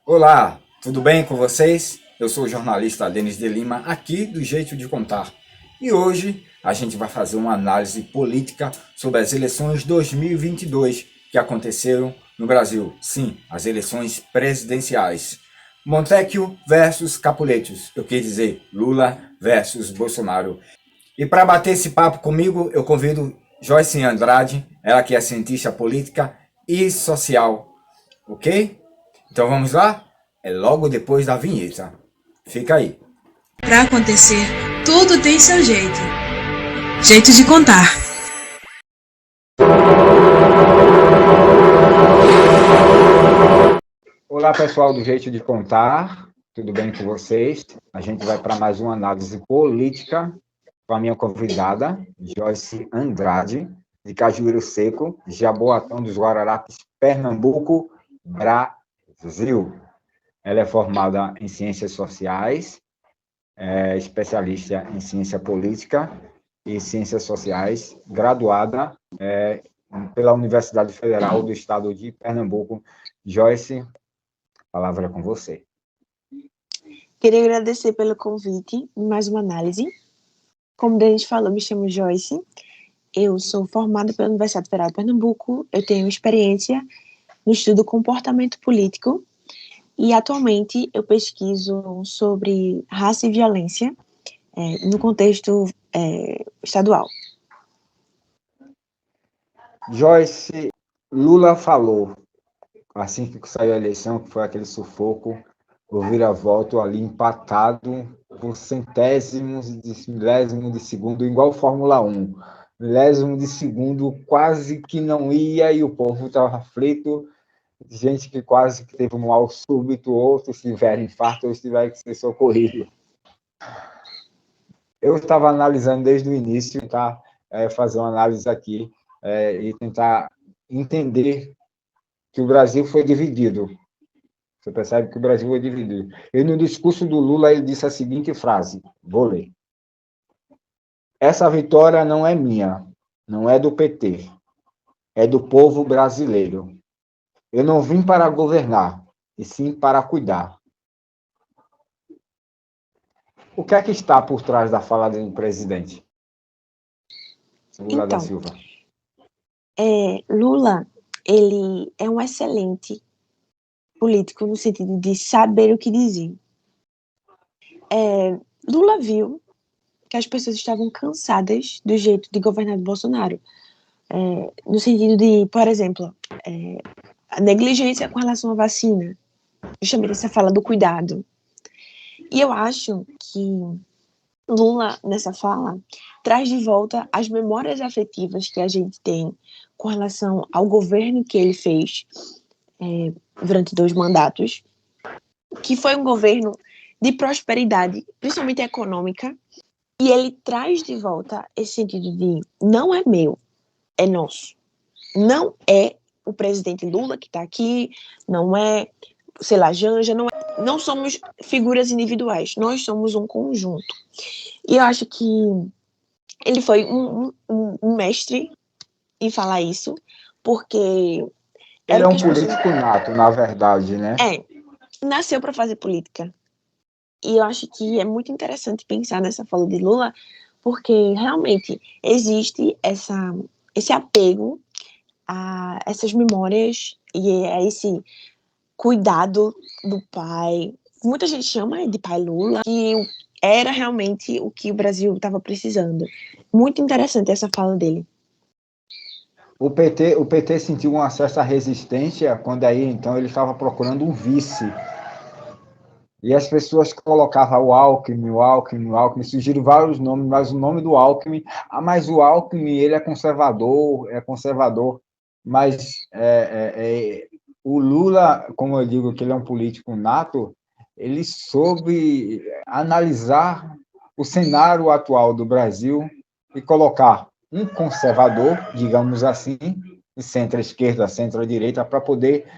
Olá, tudo bem com vocês? Eu sou o jornalista Denis de Lima, aqui do Jeito de Contar. E hoje a gente vai fazer uma análise política sobre as eleições 2022 que aconteceram no Brasil. Sim, as eleições presidenciais. Montecchio versus Capuletos, eu quis dizer Lula versus Bolsonaro. E para bater esse papo comigo, eu convido Joyce Andrade, ela que é cientista política e social, ok? Então vamos lá? É logo depois da vinheta. Fica aí. Para acontecer, tudo tem seu jeito. Jeito de contar. Olá, pessoal do Jeito de Contar. Tudo bem com vocês? A gente vai para mais uma análise política com a minha convidada, Joyce Andrade, de Cajueiro Seco, Jaboatão dos Guararapes, Pernambuco, Brasil. Ela é formada em Ciências Sociais, é especialista em Ciência Política e Ciências Sociais, graduada pela Universidade Federal do Estado de Pernambuco. Joyce, a palavra é com você. Queria agradecer pelo convite, mais uma análise. Como a gente falou, me chamo Joyce, eu sou formada pela Universidade Federal de Pernambuco, eu tenho experiência no estudo comportamento político e atualmente eu pesquiso sobre raça e violência no contexto estadual. Joyce, Lula falou, assim que saiu a eleição, que foi aquele sufoco, o vira-voto ali empatado por centésimos de milésimo de segundo, igual Fórmula 1. Milésimo de segundo quase que não ia e o povo estava aflito, gente que quase que teve um mal súbito, outros tiveram infarto, outros tiveram que ser socorridos. Eu estava analisando desde o início, tentar fazer uma análise aqui e tentar entender que o Brasil foi dividido. Você percebe que o Brasil foi dividido. E no discurso do Lula, ele disse a seguinte frase, vou ler. Essa vitória não é minha, não é do PT, é do povo brasileiro. Eu não vim para governar, e sim para cuidar. O que é que está por trás da fala do presidente Lula da Então, Silva? Lula, ele é um excelente político no sentido de saber o que dizer. Lula viu que as pessoas estavam cansadas do jeito de governar do Bolsonaro. No sentido de, por exemplo, a negligência com relação à vacina. Justamente essa fala do cuidado. E eu acho que Lula, nessa fala, traz de volta as memórias afetivas que a gente tem com relação ao governo que ele fez durante 2 mandatos, que foi um governo de prosperidade, principalmente econômica, e ele traz de volta esse sentido de não é meu, é nosso. Não é o presidente Lula que está aqui, não é, sei lá, Janja, não somos figuras individuais, nós somos um conjunto. E eu acho que ele foi um mestre em falar isso, porque Ele era é o que um as pessoas... político nato, na verdade, né? Nasceu para fazer política. E eu acho que é muito interessante pensar nessa fala de Lula, porque realmente existe esse apego a essas memórias e a esse cuidado do pai. Muita gente chama de pai Lula, que era realmente o que o Brasil estava precisando. Muito interessante essa fala dele. O PT sentiu uma certa resistência quando aí, então, ele estava procurando um vice. E as pessoas colocavam o Alckmin, o Alckmin, o Alckmin, surgiram vários nomes, mas o nome do Alckmin, mas o Alckmin, ele é conservador, mas o Lula, como eu digo que ele é um político nato, ele soube analisar o cenário atual do Brasil e colocar um conservador, digamos assim, de centro-esquerda, centro-direita, para poder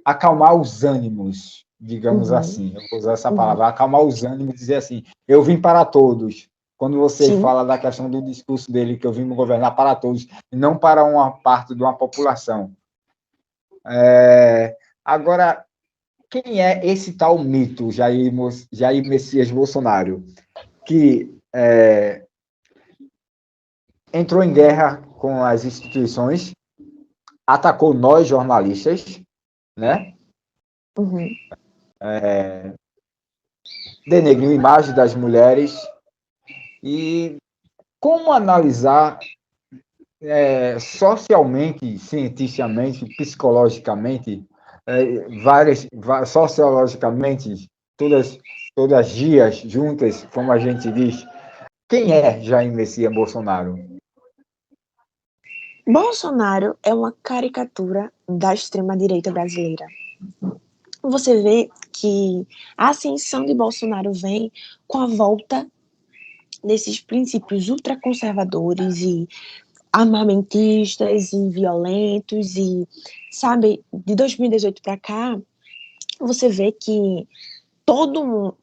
acalmar os ânimos, digamos assim. Eu vou usar essa palavra, acalmar os ânimos e dizer assim, eu vim para todos. Quando você Sim. fala da questão do discurso dele, que eu vim governar para todos, e não para uma parte de uma população. Agora, quem é esse tal mito, Jair Messias Bolsonaro, que entrou em guerra com as instituições, atacou nós, jornalistas, né? Uhum. Denegriu a imagem das mulheres. E como analisar socialmente, cientificamente, psicologicamente, sociologicamente, todas as dias juntas, como a gente diz, quem é Jair Messias Bolsonaro? Bolsonaro é uma caricatura da extrema-direita brasileira. Você vê que a ascensão de Bolsonaro vem com a volta desses princípios ultraconservadores e armamentistas e violentos e, sabe, de 2018 para cá, você vê que todo mundo,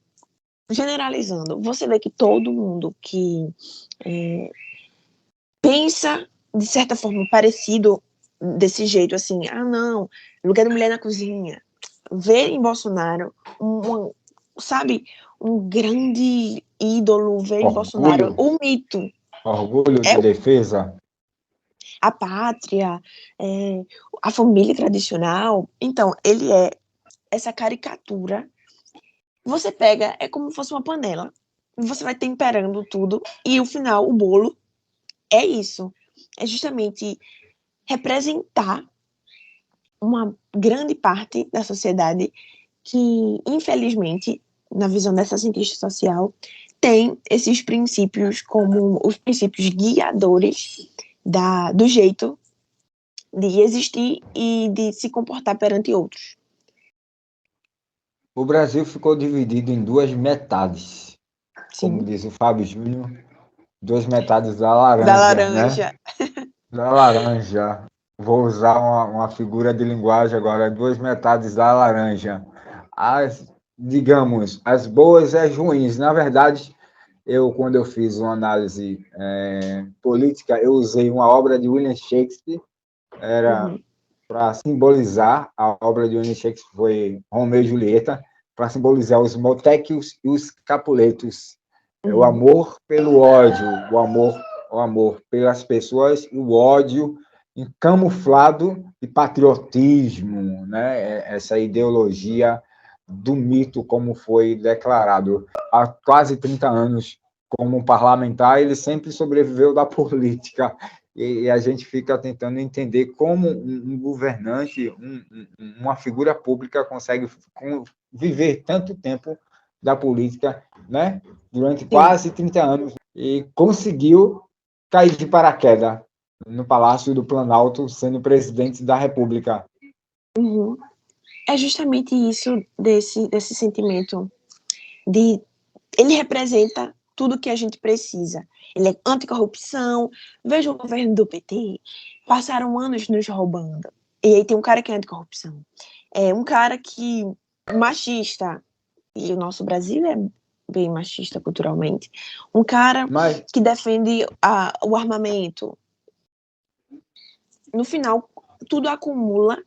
generalizando, você vê que todo mundo que pensa de certa forma parecido desse jeito, assim, não, lugar da mulher na cozinha, vê em Bolsonaro sabe, um grande ídolo, vê em Bolsonaro um mito. Orgulho de defesa. A pátria, a família tradicional. Então, ele é essa caricatura. Você pega, é como se fosse uma panela, você vai temperando tudo, e o final, o bolo, é isso. É justamente representar uma grande parte da sociedade que, infelizmente, na visão dessa cientista social, tem esses princípios como os princípios guiadores do jeito de existir e de se comportar perante outros. O Brasil ficou dividido em duas metades. Sim. Como diz o Fábio Júnior, duas metades da laranja. Da laranja. Né? Da laranja. Vou usar uma figura de linguagem agora, duas metades da laranja. Digamos, as boas e as ruins. Na verdade, quando eu fiz uma análise política, eu usei uma obra de William Shakespeare, era para simbolizar, a obra de William Shakespeare foi Romeu e Julieta, para simbolizar os Motéquios e os Capuletos. O amor pelo ódio, o amor pelas pessoas e o ódio camuflado de patriotismo, né? Essa ideologia do mito, como foi declarado. Há quase 30 anos, como parlamentar, ele sempre sobreviveu da política. E a gente fica tentando entender como um governante, uma figura pública consegue viver tanto tempo da política, né? Durante quase 30 anos, e conseguiu cair de paraquedas no Palácio do Planalto, sendo presidente da República. É justamente isso, desse sentimento de... Ele representa tudo que a gente precisa. Ele é anticorrupção. Veja o governo do PT. Passaram anos nos roubando. E aí tem um cara que é anticorrupção. É um cara que... machista. E o nosso Brasil é bem machista culturalmente. Um cara que defende o armamento. No final, tudo acumula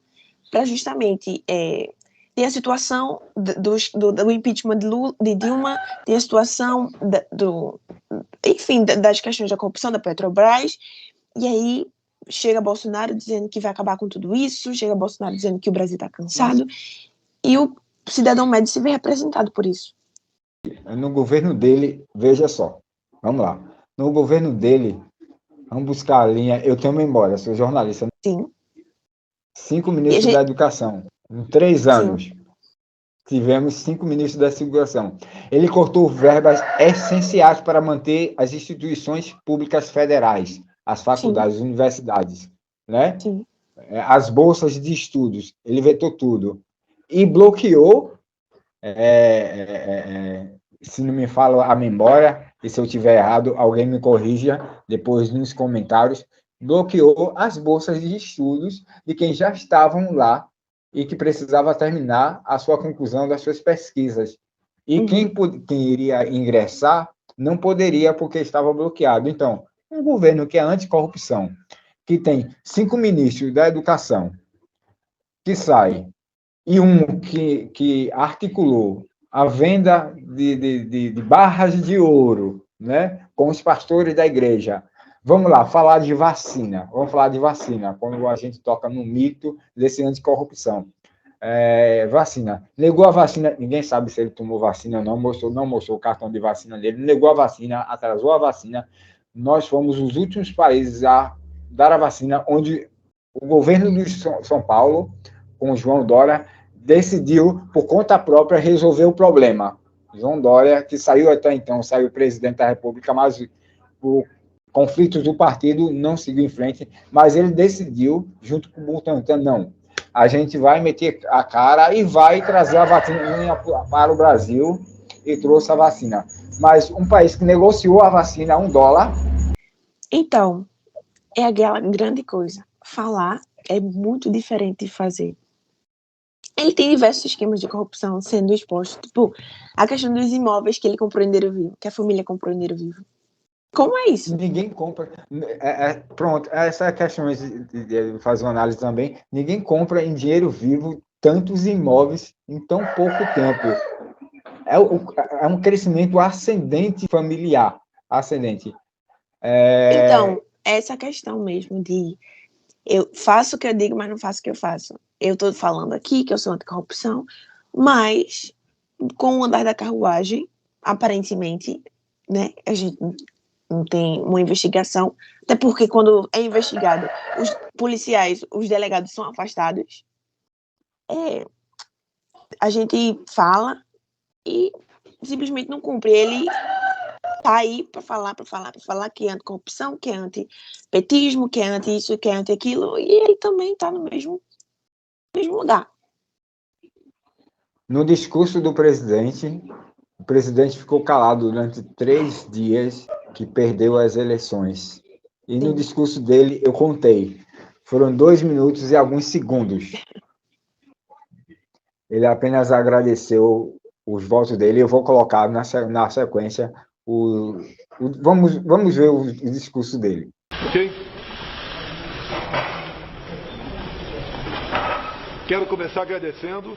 para justamente tem a situação do impeachment de Dilma, tem a situação enfim, das questões da corrupção da Petrobras, e aí chega Bolsonaro dizendo que vai acabar com tudo isso, chega Bolsonaro dizendo que o Brasil está cansado, e o cidadão médio se vê representado por isso. No governo dele, veja só, vamos lá, no governo dele, vamos buscar a linha, eu tenho memória, sou jornalista. Sim. 5 ministros da Educação. Em 3 anos, sim, tivemos 5 ministros da Educação. Ele cortou verbas essenciais para manter as instituições públicas federais, as faculdades, sim, as universidades, né? Sim. As bolsas de estudos. Ele vetou tudo. E bloqueou, se não me fala a memória, e se eu estiver errado, alguém me corrija depois nos comentários, bloqueou as bolsas de estudos de quem já estavam lá e que precisava terminar a sua conclusão das suas pesquisas. E quem iria ingressar não poderia porque estava bloqueado. Então, um governo que é anticorrupção, que tem 5 ministros da educação, que sai e um que articulou a venda de barras de ouro, né, com os pastores da igreja. Vamos lá, falar de vacina. Vamos falar de vacina, quando a gente toca no mito desse anticorrupção. Vacina. Negou a vacina, ninguém sabe se ele tomou vacina ou não, não mostrou o cartão de vacina dele, negou a vacina, atrasou a vacina. Nós fomos os últimos países a dar a vacina, onde o governo de São Paulo, com o João Dória, decidiu, por conta própria, resolver o problema. João Dória, que saiu até então, saiu presidente da República, mas por conflitos do partido não seguiu em frente, mas ele decidiu, junto com o Butantan, não, a gente vai meter a cara e vai trazer a vacina para o Brasil, e trouxe a vacina. Mas um país que negociou a vacina a $1... Então, é aquela grande coisa. Falar é muito diferente de fazer. Ele tem diversos esquemas de corrupção sendo expostos. Tipo, a questão dos imóveis que ele comprou em dinheiro vivo, que a família comprou em dinheiro vivo. Como é isso? Ninguém compra. Pronto, essa é a questão de fazer uma análise também. Ninguém compra em dinheiro vivo tantos imóveis em tão pouco tempo. É um crescimento ascendente familiar. Ascendente. Então, essa questão mesmo de eu faço o que eu digo, mas não faço o que eu faço. Eu estou falando aqui que eu sou anticorrupção, mas com o andar da carruagem, aparentemente, né, a gente não tem uma investigação, até porque quando é investigado, os policiais, os delegados são afastados. A gente fala e simplesmente não cumpre. Ele tá aí para falar que é anticorrupção, que é antipetismo, que é anti isso, que é anti aquilo, e ele também tá no mesmo lugar. No discurso do presidente, o presidente ficou calado durante 3 dias que perdeu as eleições. E no discurso dele, eu contei, foram 2 minutos e alguns segundos. Ele apenas agradeceu os votos dele. Eu vou colocar na sequência vamos ver o discurso dele. Ok? Quero começar agradecendo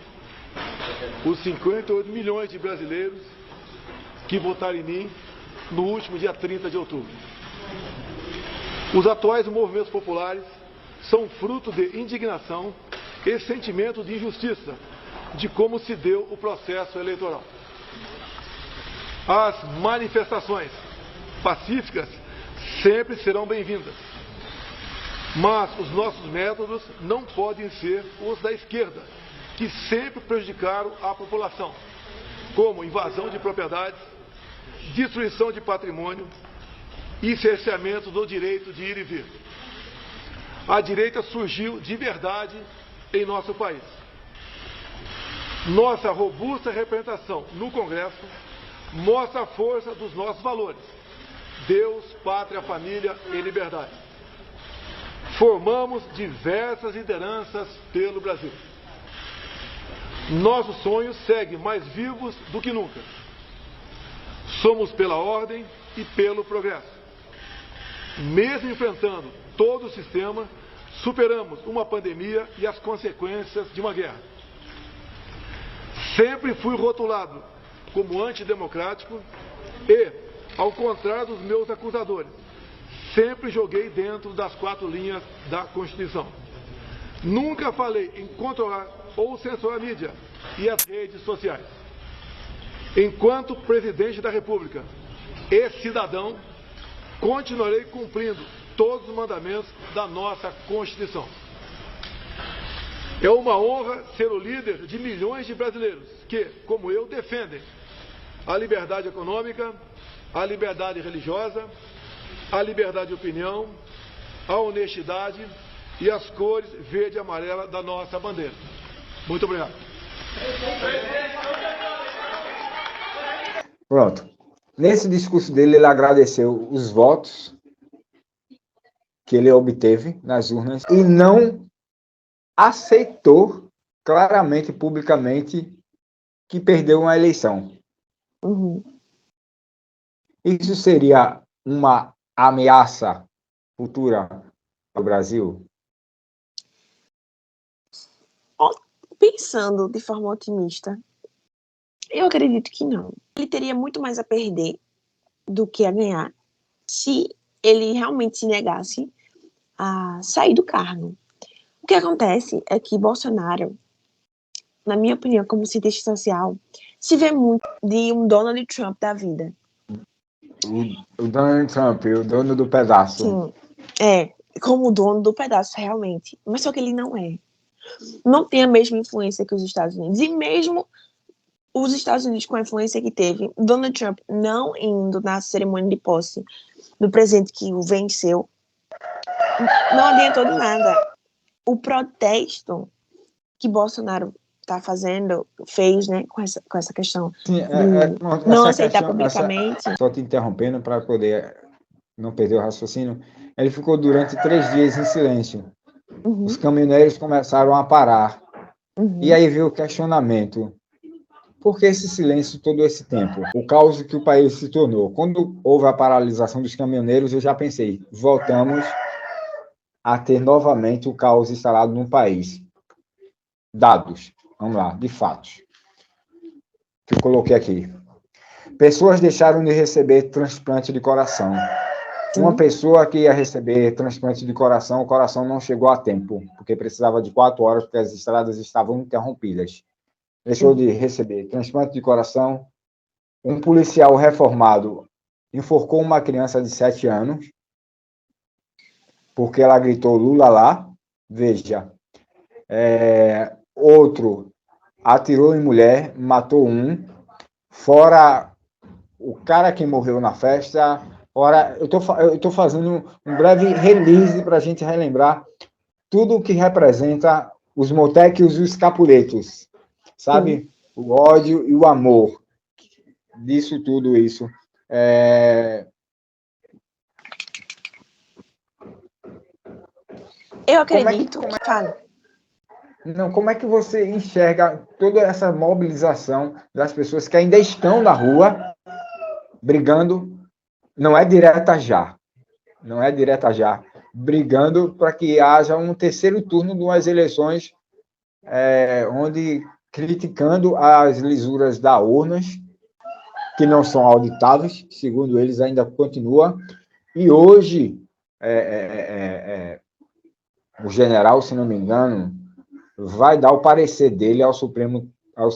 os 58 milhões de brasileiros que votaram em mim no último dia 30 de outubro. Os atuais movimentos populares são fruto de indignação e sentimento de injustiça de como se deu o processo eleitoral. As manifestações pacíficas sempre serão bem-vindas, mas os nossos métodos não podem ser os da esquerda, que sempre prejudicaram a população, como invasão de propriedades, destruição de patrimônio e cerceamento do direito de ir e vir. A direita surgiu de verdade em nosso país. Nossa robusta representação no Congresso mostra a força dos nossos valores: Deus, pátria, família e liberdade. Formamos diversas lideranças pelo Brasil. Nossos sonhos seguem mais vivos do que nunca. Somos pela ordem e pelo progresso. Mesmo enfrentando todo o sistema, superamos uma pandemia e as consequências de uma guerra. Sempre fui rotulado como antidemocrático e, ao contrário dos meus acusadores, sempre joguei dentro das 4 linhas da Constituição. Nunca falei em controlar ou censurar a mídia e as redes sociais. Enquanto presidente da República e cidadão, continuarei cumprindo todos os mandamentos da nossa Constituição. É uma honra ser o líder de milhões de brasileiros que, como eu, defendem a liberdade econômica, a liberdade religiosa, a liberdade de opinião, a honestidade e as cores verde e amarela da nossa bandeira. Muito obrigado. Pronto. Nesse discurso dele, ele agradeceu os votos que ele obteve nas urnas e não aceitou claramente, publicamente, que perdeu uma eleição. Uhum. Isso seria uma ameaça futura para o Brasil? pensando de forma otimista, eu acredito que não. Ele teria muito mais a perder do que a ganhar se ele realmente se negasse a sair do cargo. O que acontece é que Bolsonaro, na minha opinião, como cientista social, se vê muito de um Donald Trump da vida. O Donald Trump, o dono do pedaço. Sim, como o dono do pedaço, realmente. Mas só que ele não é. Não tem a mesma influência que os Estados Unidos. E mesmo os Estados Unidos, com a influência que teve, Donald Trump não indo na cerimônia de posse do presidente que o venceu, não adiantou de nada. O protesto que Bolsonaro fez, né, com essa questão Sim, de não aceitar publicamente. Só te interrompendo para poder não perder o raciocínio. Ele ficou durante 3 dias em silêncio. Uhum. Os caminhoneiros começaram a parar. Uhum. E aí veio o questionamento. Por que esse silêncio todo esse tempo? O caos que o país se tornou. Quando houve a paralisação dos caminhoneiros, eu já pensei, voltamos a ter novamente o caos instalado no país. Dados, vamos lá, de fatos. Que eu coloquei aqui. Pessoas deixaram de receber transplante de coração. Uma pessoa que ia receber transplante de coração, o coração não chegou a tempo, porque precisava de 4 horas, porque as estradas estavam interrompidas. Deixou de receber transplante de coração. Um policial reformado enforcou uma criança de 7 anos, porque ela gritou Lula lá. Veja. Outro atirou em mulher, matou um. Fora o cara que morreu na festa. Ora, eu estou fazendo um breve release para a gente relembrar tudo o que representa os Motecos e os Capuletos, sabe? O ódio e o amor disso, tudo isso. Eu acredito. Como é que você enxerga toda essa mobilização das pessoas que ainda estão na rua brigando? Não é direta já, brigando para que haja um terceiro turno de umas eleições onde criticando as lisuras das urnas, que não são auditáveis, segundo eles ainda continua, e hoje o general, se não me engano, vai dar o parecer dele ao Supremo, ao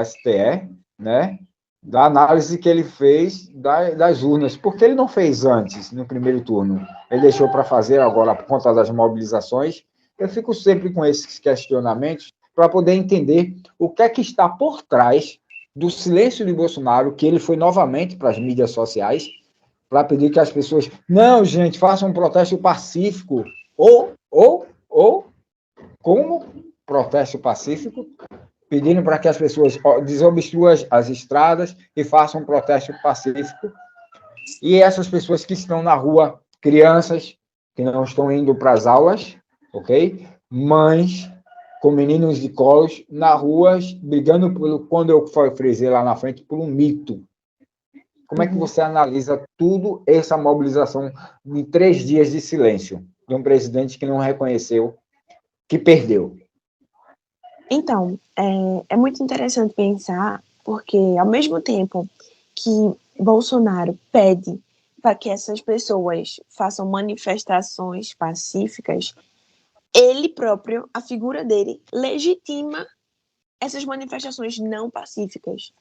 STE, né? Da análise que ele fez das urnas. Por que ele não fez antes, no primeiro turno? Ele deixou para fazer agora por conta das mobilizações. Eu fico sempre com esses questionamentos para poder entender o que é que está por trás do silêncio de Bolsonaro, que ele foi novamente para as mídias sociais para pedir que as pessoas, não, gente, façam um protesto pacífico. Como protesto pacífico? Pedindo para que as pessoas desobstruam as estradas e façam um protesto pacífico. E essas pessoas que estão na rua, crianças que não estão indo para as aulas, ok? Mães com meninos de colos na rua, brigando quando eu frisei lá na frente, por um mito. Como é que você analisa tudo essa mobilização de 3 dias de silêncio de um presidente que não reconheceu que perdeu? Então, é muito interessante pensar, porque ao mesmo tempo que Bolsonaro pede para que essas pessoas façam manifestações pacíficas, ele próprio, a figura dele, legitima essas manifestações não pacíficas.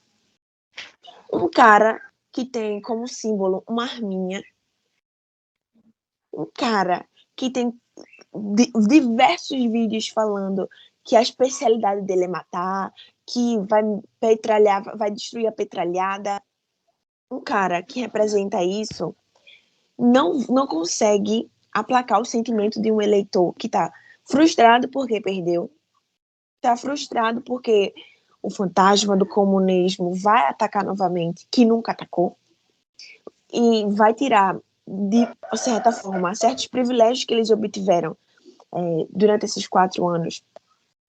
Um cara que tem como símbolo uma arminha, um cara que tem diversos vídeos falando que a especialidade dele é matar, que vai destruir a petralhada. Um cara que representa isso não consegue aplacar o sentimento de um eleitor que está frustrado porque perdeu, está frustrado porque o fantasma do comunismo vai atacar novamente, que nunca atacou, e vai tirar, de certa forma, certos privilégios que eles obtiveram durante esses 4 anos.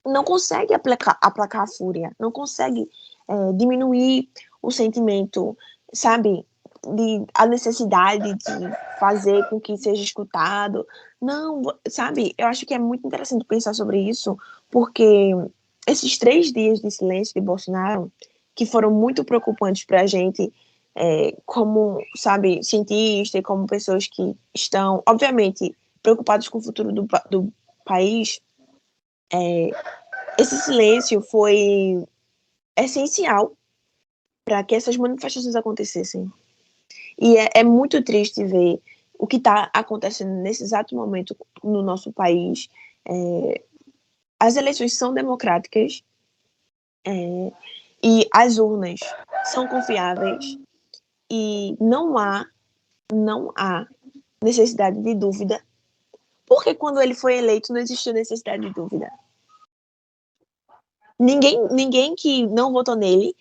Não consegue aplacar a fúria, não consegue diminuir o sentimento, sabe, a necessidade de fazer com que seja escutado. Não, sabe, eu acho que é muito interessante pensar sobre isso, porque esses 3 dias de silêncio de Bolsonaro, que foram muito preocupantes para a gente, como, sabe, cientista e como pessoas que estão, obviamente, preocupados com o futuro do país, esse silêncio foi essencial para que essas manifestações acontecessem. E é muito triste ver o que está acontecendo nesse exato momento no nosso país. As eleições são democráticas, e as urnas são confiáveis, e não há necessidade de dúvida, porque quando ele foi eleito não existiu necessidade de dúvida. Ninguém que não votou nele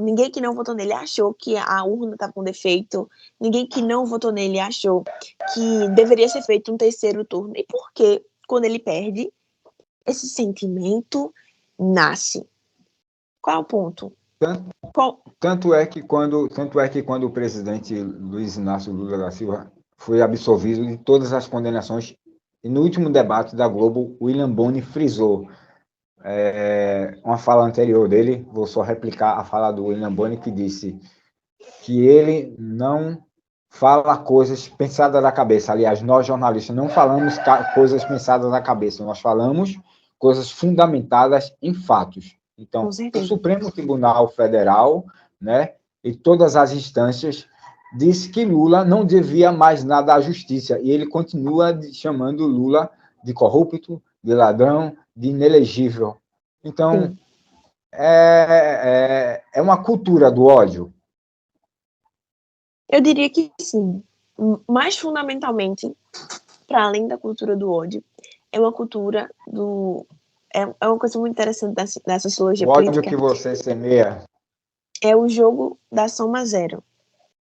ninguém que não votou nele achou que a urna estava com defeito, ninguém que não votou nele achou que deveria ser feito um terceiro turno. E por que, quando ele perde, esse sentimento nasce? Qual é o ponto? Tanto é que quando o presidente Luiz Inácio Lula da Silva foi absolvido de todas as condenações, e no último debate da Globo, William Bonner frisou uma fala anterior dele, vou só replicar a fala do William Bonner, que disse que ele não fala coisas pensadas na cabeça. Aliás, nós jornalistas não falamos coisas pensadas na cabeça, nós falamos coisas fundamentadas em fatos. Então, o Supremo Tribunal Federal, né, e todas as instâncias disse que Lula não devia mais nada à justiça, e ele continua chamando Lula de corrupto, de ladrão, de inelegível. Então, é uma cultura do ódio. Eu diria que sim. Mais fundamentalmente, para além da cultura do ódio, é uma cultura do... É uma coisa muito interessante da sociologia política. O ódio que você semeia. É o jogo da soma zero.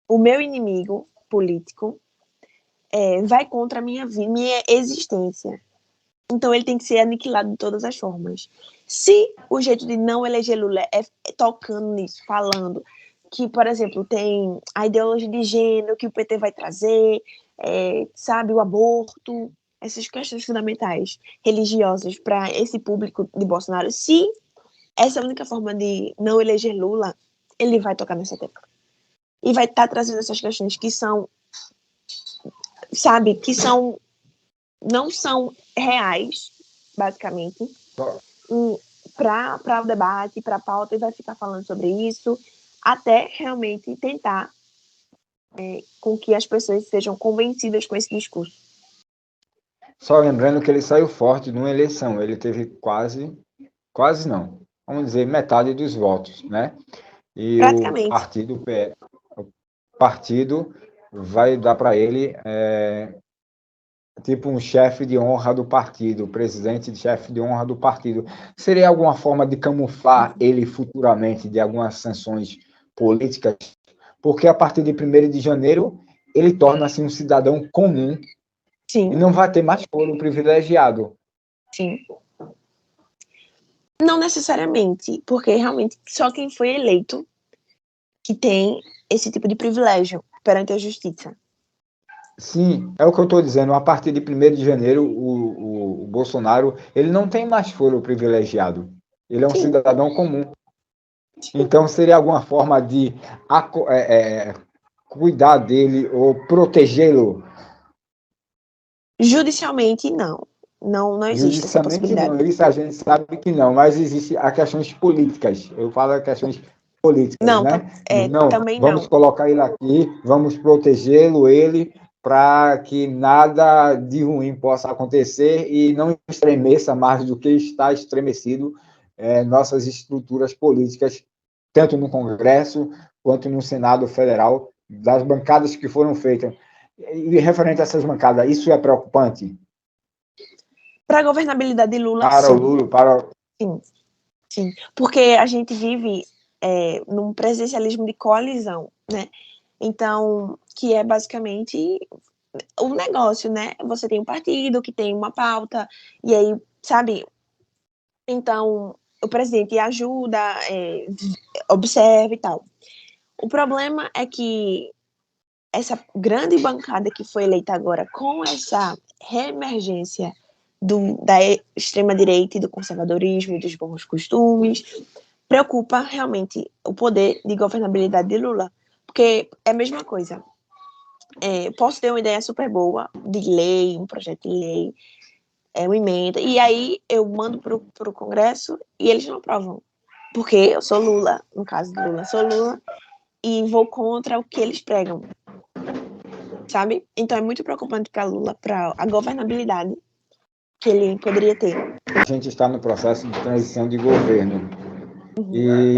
O meu inimigo político vai contra a minha vida, minha existência. Então ele tem que ser aniquilado de todas as formas. Se o jeito de não eleger Lula é tocando nisso, falando que, por exemplo, tem a ideologia de gênero que o PT vai trazer, sabe, o aborto, essas questões fundamentais religiosas para esse público de Bolsonaro, se essa é a única forma de não eleger Lula, ele vai tocar nessa tecla. E vai estar trazendo essas questões que são, sabe, que não são reais, basicamente, para o debate, para a pauta, e vai ficar falando sobre isso, até realmente tentar com que as pessoas sejam convencidas com esse discurso. Só lembrando que ele saiu forte numa eleição, ele teve quase não, vamos dizer, metade dos votos, né? E o partido vai dar para ele tipo um chefe de honra do partido, presidente de chefe de honra do partido. Seria alguma forma de camuflar ele futuramente de algumas sanções políticas? Porque a partir de 1º de janeiro ele torna-se um cidadão comum. Sim. E não vai ter mais foro privilegiado. Sim. Não necessariamente, porque realmente só quem foi eleito que tem esse tipo de privilégio perante a justiça. Sim, é o que eu estou dizendo. A partir de 1º de janeiro, o Bolsonaro ele não tem mais foro privilegiado. Ele é um cidadão comum. Então, seria alguma forma de cuidar dele ou protegê-lo? Judicialmente, não. Não existe essa possibilidade. Não, isso a gente sabe que não, mas existe as questões políticas. Eu falo as questões políticas, não, né? Também vamos colocar ele aqui, vamos protegê-lo, para que nada de ruim possa acontecer e não estremeça mais do que está estremecido nossas estruturas políticas, tanto no Congresso quanto no Senado Federal, das bancadas que foram feitas. E referente a essas bancadas, isso é preocupante? Para a governabilidade de Lula, para sim. O Lula, Sim. Porque a gente vive num presidencialismo de coalizão, né? Então, que é basicamente o negócio, né? Você tem um partido que tem uma pauta, e aí, sabe? Então, o presidente ajuda, observa e tal. O problema é que essa grande bancada que foi eleita agora, com essa reemergência da extrema-direita e do conservadorismo e dos bons costumes. Preocupa realmente o poder de governabilidade de Lula, porque é a mesma coisa. Posso ter uma ideia super boa de lei, um projeto de lei, uma emenda, e aí eu mando para o Congresso e eles não aprovam, porque eu sou Lula, no caso do Lula, sou Lula, e vou contra o que eles pregam, sabe? Então é muito preocupante para Lula, para a governabilidade que ele poderia ter. A gente está no processo de transição de governo e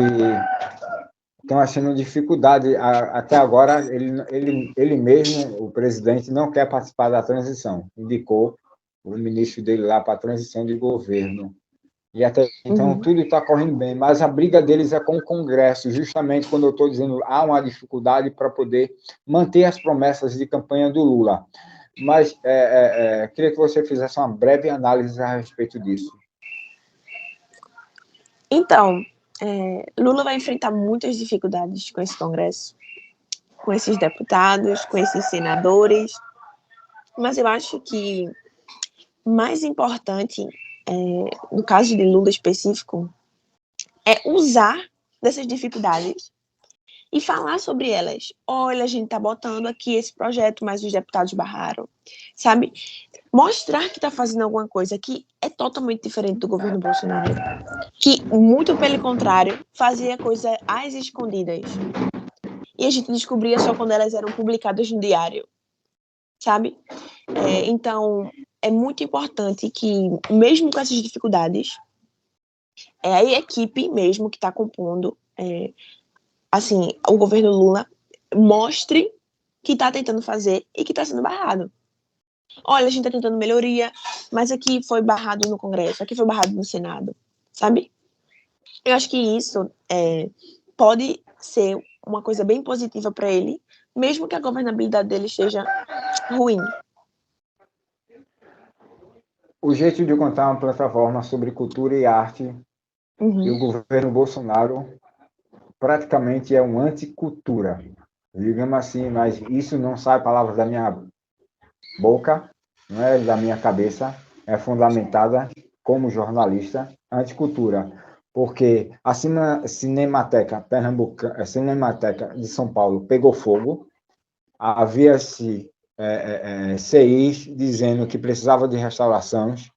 estão achando dificuldade. Até agora, ele mesmo, o presidente, não quer participar da transição. Indicou o ministro dele lá para a transição de governo. E até então tudo está correndo bem, mas a briga deles é com o Congresso, justamente quando eu estou dizendo há uma dificuldade para poder manter as promessas de campanha do Lula. Mas queria que você fizesse uma breve análise a respeito disso. Então, Lula vai enfrentar muitas dificuldades com esse Congresso, com esses deputados, com esses senadores, mas eu acho que mais importante, no caso de Lula específico, é usar dessas dificuldades e falar sobre elas. Olha, a gente tá botando aqui esse projeto, mas os deputados barraram, sabe? Mostrar que tá fazendo alguma coisa que é totalmente diferente do governo Bolsonaro, que, muito pelo contrário, fazia coisas às escondidas. E a gente descobria só quando elas eram publicadas no diário, sabe? Então, é muito importante que, mesmo com essas dificuldades, a equipe mesmo que está compondo, assim, o governo Lula mostre que está tentando fazer e que está sendo barrado. Olha, a gente está tentando melhoria, mas aqui foi barrado no Congresso, aqui foi barrado no Senado, sabe? Eu acho que isso pode ser uma coisa bem positiva para ele, mesmo que a governabilidade dele esteja ruim. O jeito de contar uma plataforma sobre cultura e arte, e o governo Bolsonaro praticamente é um anticultura, digamos assim, mas isso não sai palavras da minha boca, não é da minha cabeça, é fundamentada como jornalista, anticultura, porque a Cinemateca Pernambucana, a Cinemateca de São Paulo pegou fogo, havia-se CIs dizendo que precisava de restaurações,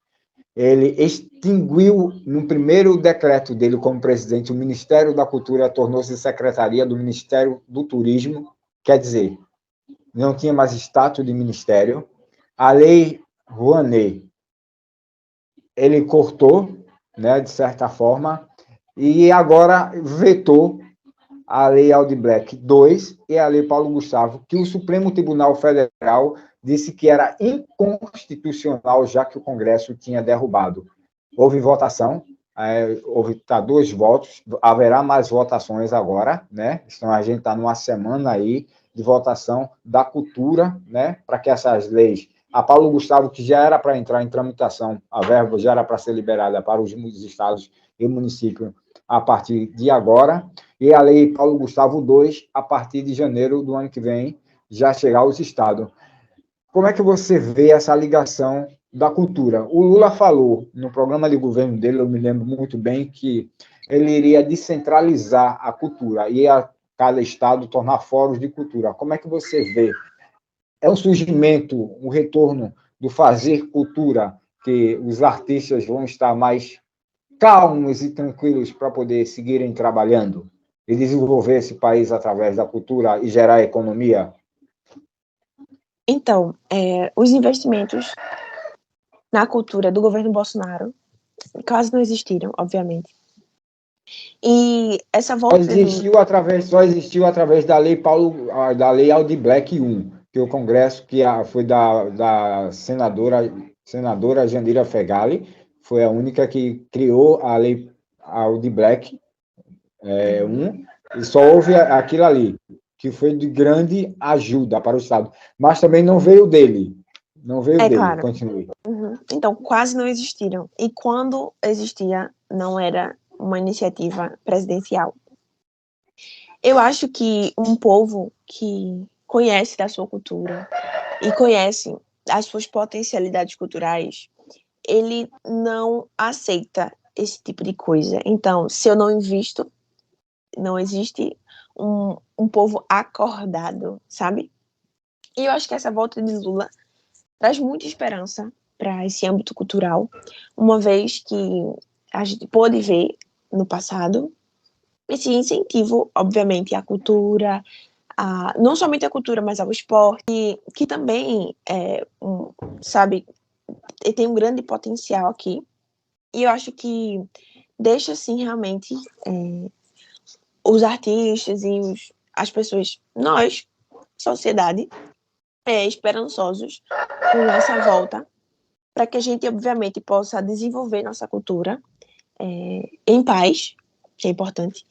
ele extinguiu, no primeiro decreto dele como presidente, o Ministério da Cultura tornou-se secretaria do Ministério do Turismo, quer dizer, não tinha mais status de ministério. A lei Rouanet, ele cortou, né, de certa forma, e agora vetou a lei Aldir Blanc II e a lei Paulo Gustavo, que o Supremo Tribunal Federal disse que era inconstitucional, já que o Congresso tinha derrubado. Houve votação, houve 2 votos, haverá mais votações agora, né? Então, a gente está numa semana aí de votação da cultura, né? Para que essas leis... A Paulo Gustavo, que já era para entrar em tramitação, a verba já era para ser liberada para os estados e municípios a partir de agora, e a lei Paulo Gustavo II, a partir de janeiro do ano que vem, já chegar aos estados. Como é que você vê essa ligação da cultura? O Lula falou no programa de governo dele, eu me lembro muito bem, que ele iria descentralizar a cultura, e a cada estado tornar fóruns de cultura. Como é que você vê? É um surgimento, um retorno do fazer cultura, que os artistas vão estar mais calmos e tranquilos para poder seguirem trabalhando e desenvolver esse país através da cultura e gerar economia? Então, os investimentos na cultura do governo Bolsonaro quase não existiram, obviamente. E essa volta... Só existiu através da lei Aldir Blanc I, que o Congresso, que foi da senadora Jandira Fegali, foi a única que criou a lei Aldir Blanc I, e só houve aquilo ali, que foi de grande ajuda para o Estado. Mas também não veio dele. Não veio dele, claro. Continue. Então, quase não existiram. E quando existia, não era uma iniciativa presidencial. Eu acho que um povo que conhece da sua cultura e conhece as suas potencialidades culturais, ele não aceita esse tipo de coisa. Então, se eu não invisto, não existe um povo acordado, sabe? E eu acho que essa volta de Lula traz muita esperança para esse âmbito cultural, uma vez que a gente pôde ver no passado esse incentivo, obviamente, à cultura, não somente à cultura, mas ao esporte, que também sabe, tem um grande potencial aqui. E eu acho que deixa, assim, realmente os artistas e as pessoas, nós, sociedade, esperançosos com essa volta, para que a gente, obviamente, possa desenvolver nossa cultura em paz, que é importante,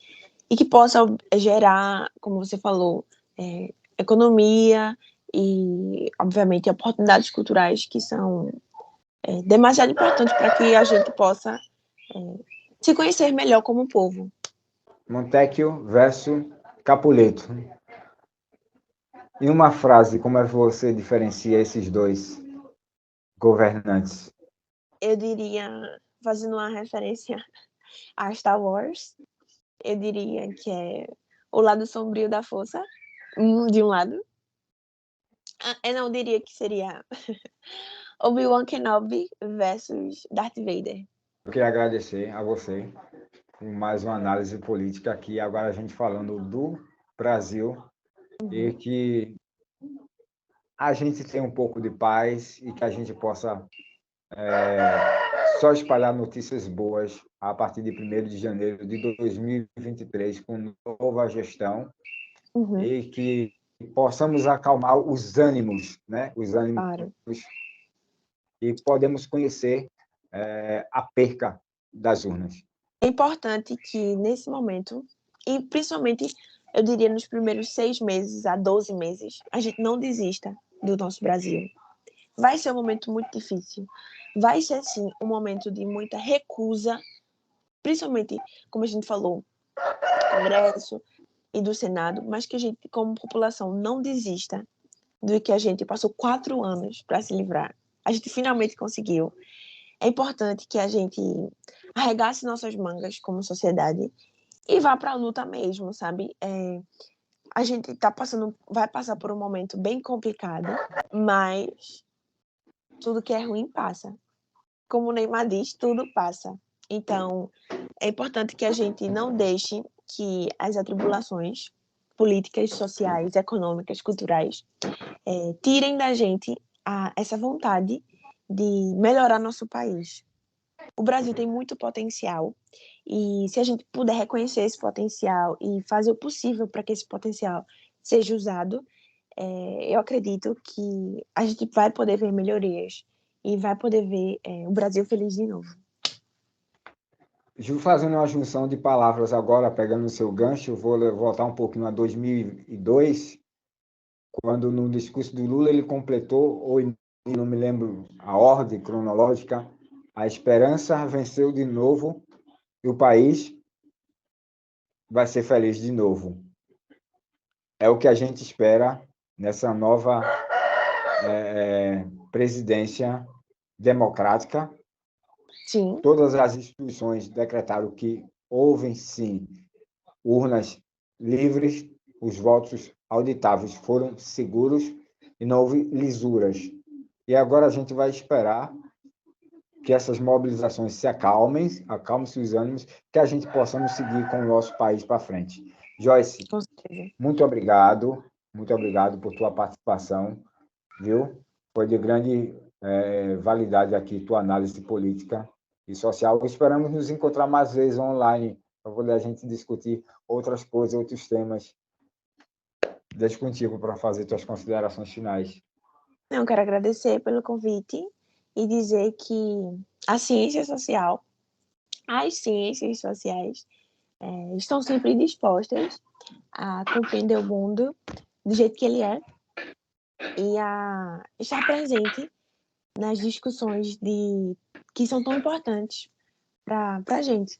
e que possa gerar, como você falou, economia e, obviamente, oportunidades culturais que são demasiado importantes para que a gente possa se conhecer melhor como povo. Montecchio versus Capuleto. Em uma frase, como é que você diferencia esses dois governantes? Eu diria, fazendo uma referência a Star Wars, eu diria que é o lado sombrio da força, de um lado. Eu não diria que seria Obi-Wan Kenobi versus Darth Vader. Eu queria agradecer a você por mais uma análise política aqui, agora a gente falando do Brasil, e que a gente tenha um pouco de paz e que a gente possa só espalhar notícias boas a partir de 1º de janeiro de 2023, com nova gestão, e que possamos acalmar os ânimos, né? Os ânimos, Claro. e podemos conhecer a perca das urnas. É importante que, nesse momento, e principalmente, eu diria, nos primeiros 6 meses a 12 meses, a gente não desista do nosso Brasil. Vai ser um momento muito difícil. Vai ser, sim, um momento de muita recusa, principalmente, como a gente falou, do Congresso e do Senado, mas que a gente, como população, não desista do que a gente passou 4 anos para se livrar. A gente finalmente conseguiu. É importante que a gente arregace nossas mangas como sociedade e vá para a luta mesmo, sabe? A gente vai passar por um momento bem complicado, mas tudo que é ruim passa. Como o Neymar diz, tudo passa. Então, é importante que a gente não deixe que as atribulações políticas, sociais, econômicas, culturais tirem da gente essa vontade de melhorar nosso país. O Brasil tem muito potencial e se a gente puder reconhecer esse potencial e fazer o possível para que esse potencial seja usado, eu acredito que a gente vai poder ver melhorias e vai poder ver o Brasil feliz de novo. Fazendo uma junção de palavras agora, pegando o seu gancho, vou voltar um pouquinho a 2002, quando no discurso do Lula ele completou, ou não me lembro a ordem cronológica, a esperança venceu de novo e o país vai ser feliz de novo. É o que a gente espera nessa nova presidência democrática. Sim. Todas as instituições decretaram que houve, sim, urnas livres, os votos auditáveis foram seguros e não houve lisuras. E agora a gente vai esperar que essas mobilizações se acalmem-se os ânimos, que a gente possamos seguir com o nosso país para frente. Joyce, muito obrigado por tua participação, viu? Foi de grande validade aqui tua análise política e social. Esperamos nos encontrar mais vezes online para poder a gente discutir outras coisas, outros temas. Deixo contigo para fazer tuas considerações finais. Eu quero agradecer pelo convite e dizer que a ciência social, as ciências sociais, estão sempre dispostas a compreender o mundo do jeito que ele é e a estar presente nas discussões que são tão importantes para a gente.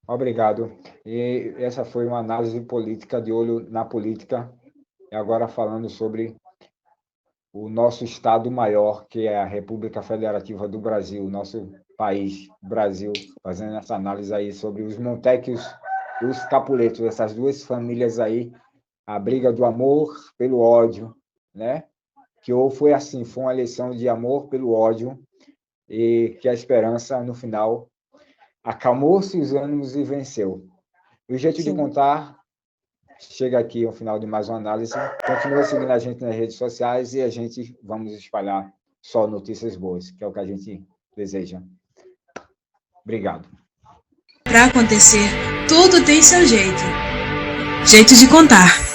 Obrigado. E essa foi uma análise política, de olho na política, e agora falando sobre o nosso Estado maior, que é a República Federativa do Brasil, nosso país, Brasil, fazendo essa análise aí sobre os Montec e os Capuletos, essas duas famílias aí, a briga do amor pelo ódio, né? Que ou foi assim, foi uma eleição de amor pelo ódio, e que a esperança, no final, acalmou-se os ânimos e venceu. O jeito de contar chega aqui ao final de mais uma análise. Continua seguindo a gente nas redes sociais e a gente vamos espalhar só notícias boas, que é o que a gente deseja. Obrigado. Para acontecer, tudo tem seu jeito. Jeito de contar.